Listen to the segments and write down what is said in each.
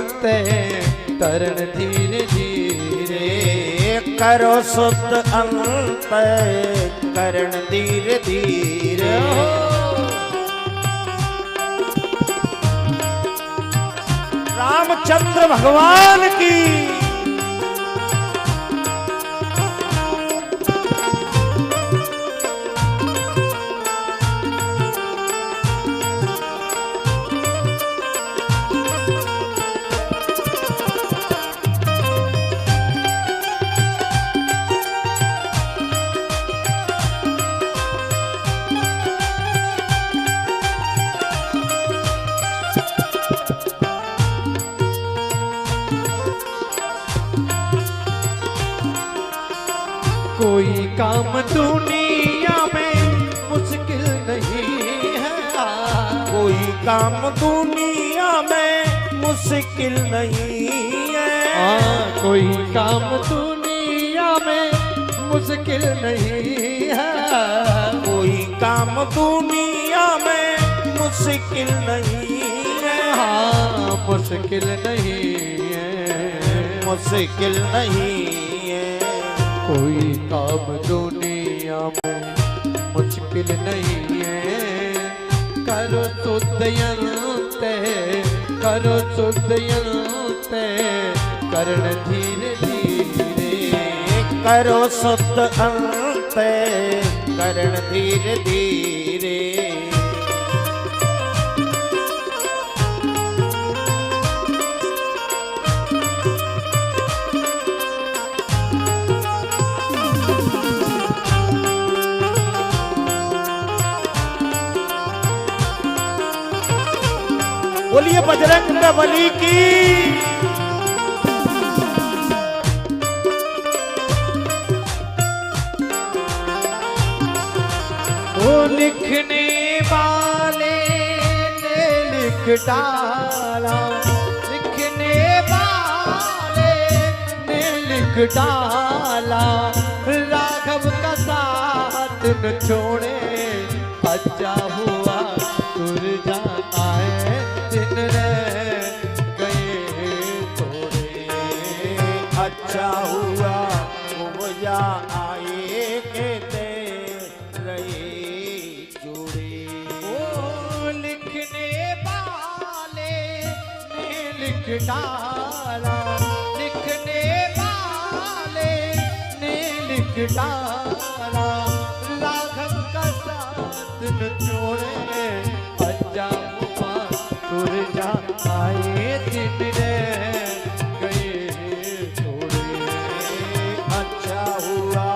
अंत तरण धीरे धीरे करो शुद्ध अंत करण धीरे धीरे रामचंद्र भगवान की कोई काम दुनिया में मुश्किल नहीं है। कोई काम दुनिया में मुश्किल नहीं है। कोई काम दुनिया में मुश्किल नहीं है। कोई काम दुनिया में मुश्किल नहीं है। मुश्किल नहीं है। मुश्किल नहीं है। कोई काम दुनिया में मुश्किल नहीं है। करो शुद्धयंत करो शुद्धयंत करण धीरे धीरे करो शुद्ध अंत करण धीरे धीरे बोलिए बजरंग बली की। वो लिखने वाले ने लिख डाला। लिखने वाले ने लिख डाला। राघव का साथ न छोड़े। अच्छा हुआ तुरजा आए दिन रह गए थोड़े। अच्छा हुआ मुझा आए कहते रहे जुड़े। ओ लिखने वाले ने लिख डाला। लिखने वाले ने लिख डाला। राघव का साथ न छोड़े। अच्छा हुआ तुरजा आए दिन रह गए थोड़े। अच्छा हुआ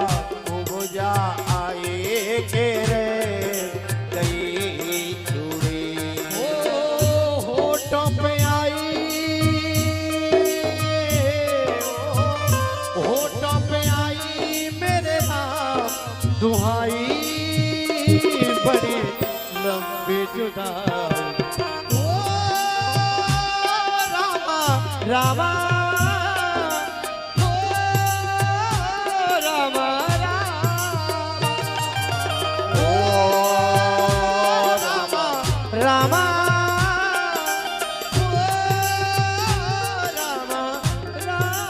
मुझा आए के रे गई जुड़े। ओ होठों पे आई। होठों पे आई मेरे नाम दुहाई। बड़ी लंबी जुदाई। ओ रामा रामा ओ रामा रामा ओ रामा रामा ओ रामा रामा।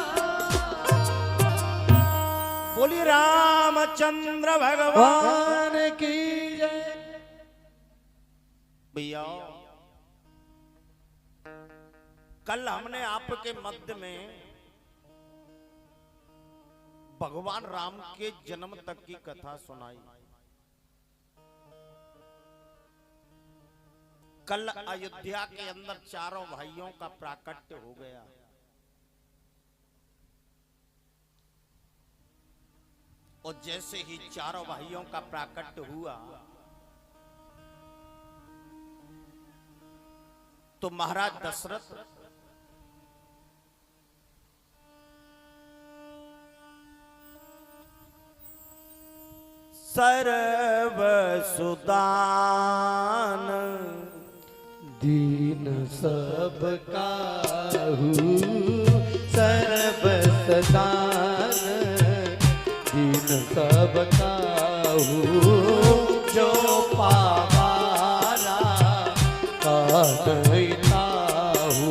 बोलिए रामचंद्र भगवान की जय। भैया कल हमने आपके मध्य में भगवान राम के जन्म तक की कथा सुनाई। कल अयोध्या के अंदर चारों भाइयों का प्राकट्य हो गया। और जैसे ही चारों भाइयों का प्राकट्य हुआ तो महाराज दशरथ सर्व सुदान दीन सब काहू सर्व सदान दीन सब काहू जो पावारा काहू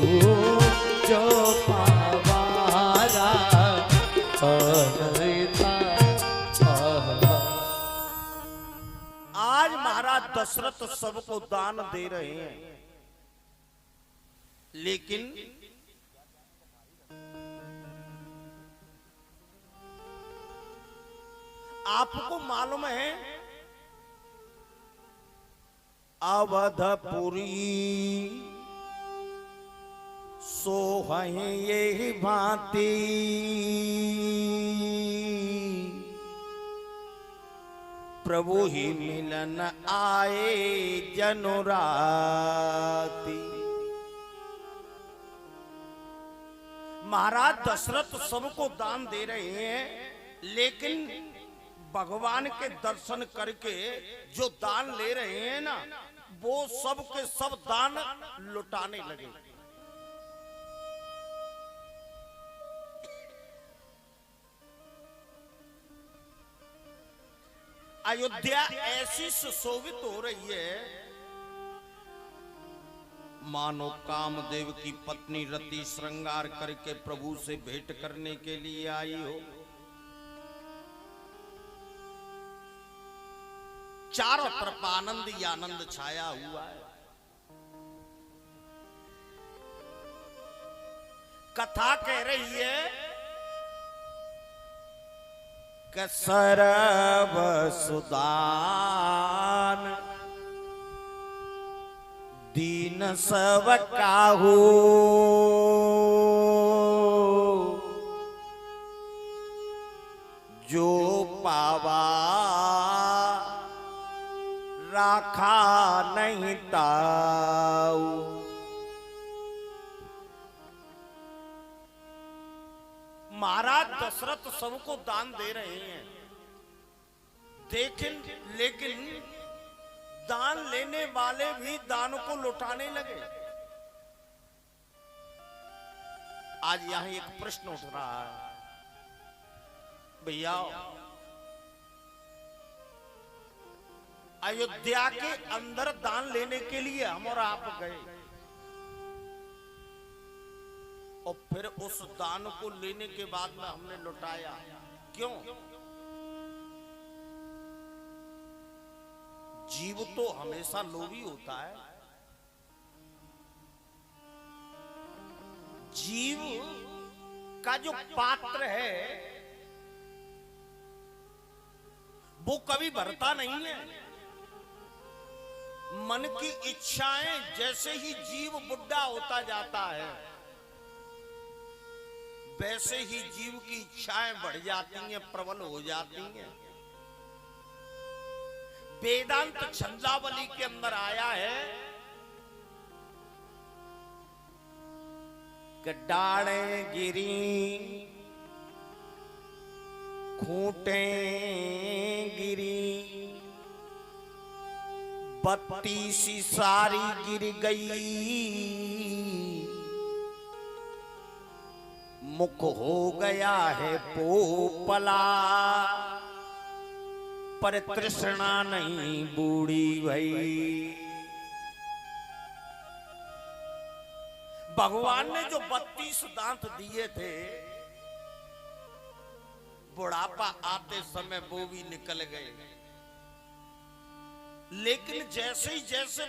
जो दशरथ सबको दान दे रहे हैं, लेकिन आपको मालूम है अवधपुरी सोहं ये भांति प्रभु ही मिलन आए जनुराती। महाराज दशरथ सबको दान दे रहे हैं, लेकिन भगवान के दर्शन करके जो दान ले रहे हैं ना, वो सब के सब दान लुटाने लगे। अयोध्या ऐसी सुशोभित हो रही है मानो कामदेव की पत्नी रति श्रृंगार करके प्रभु से भेंट करने के लिए आई हो। चारों तरफ आनंद ही आनंद छाया हुआ है। कथा कह रही है कि सर्व सुदान दीन सब काहू जो पावा राखा नहीं ताऊ। महाराज दशरथ सबको दान दे रहे हैं, लेकिन दान लेने वाले भी दान को लुटाने लगे। आज यहां एक प्रश्न उठ रहा है, भैया अयोध्या के अंदर दान लेने के लिए हम और आप गए, और फिर उस दान को लेने के बाद में हमने लुटाया क्यों? जीव तो हमेशा लोभी होता है। जीव का जो पात्र है वो कभी भरता नहीं है। मन की इच्छाएं जैसे ही जीव बुढ़ा होता जाता है, वैसे ही जीव की इच्छाएं बढ़ जाती हैं, प्रबल हो जाती हैं। वेदांत छंदावली के अंदर आया है कि डाढ़े गिरी खूंटे गिरी बत्ती सी सारी गिर गई, मुख हो गया है पोपला पर तृष्णा नहीं बूढ़ी भई। भगवान ने जो 32 दांत दिए थे, बुढ़ापा आते समय वो भी निकल गए, लेकिन जैसे ही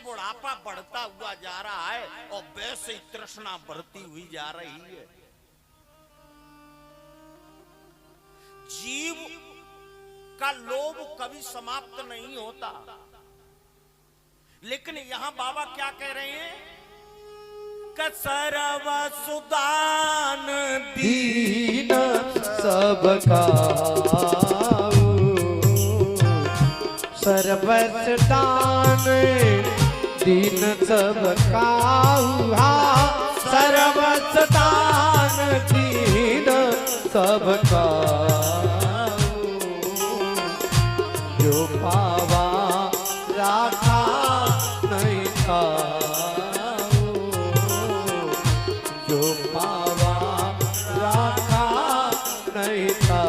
बुढ़ापा बढ़ता हुआ जा रहा है और वैसे ही तृष्णा बढ़ती हुई जा रही है। जीव का लोभ कभी समाप्त नहीं होता, लेकिन यहां बाबा क्या कह रहे हैं कि सर्व सुदान दीन सबका सर्वसदान दीन सबका सर्वसदान दीन सबका जो पावा राखा नहीं था, जो पावा राखा नहीं था।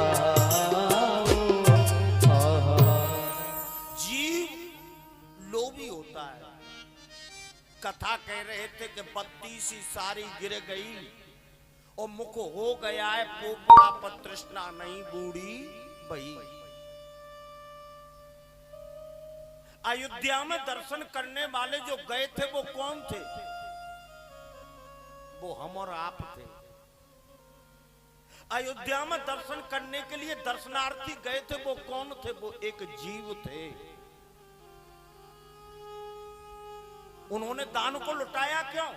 कथा कह रहे थे कि बत्ती सी सारी गिर गई और मुख हो गया है पोपला पर तृष्णा नहीं बूढ़ी भई। अयोध्या में दर्शन करने वाले जो गए थे वो कौन थे? वो हम और आप थे। अयोध्या में दर्शन करने के लिए दर्शनार्थी गए थे, वो कौन थे? वो एक जीव थे। उन्होंने दान को लुटाया क्यों?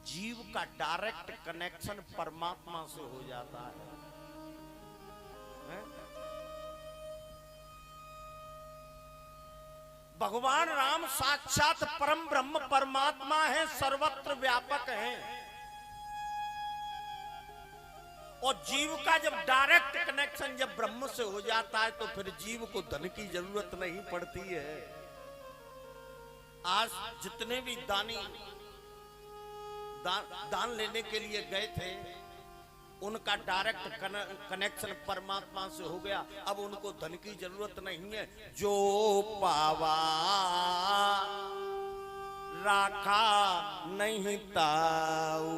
जीव का डायरेक्ट कनेक्शन परमात्मा से हो जाता है। भगवान राम साक्षात परम ब्रह्म परमात्मा है, सर्वत्र व्यापक है। और जीव का जब डायरेक्ट कनेक्शन जब ब्रह्म से हो जाता है तो फिर जीव को धन की जरूरत नहीं पड़ती है। आज जितने भी दानी दान लेने के लिए गए थे, उनका डायरेक्ट कनेक्शन परमात्मा से हो गया। अब उनको धन की जरूरत नहीं है। जो पावा राखा नहीं ताऊ,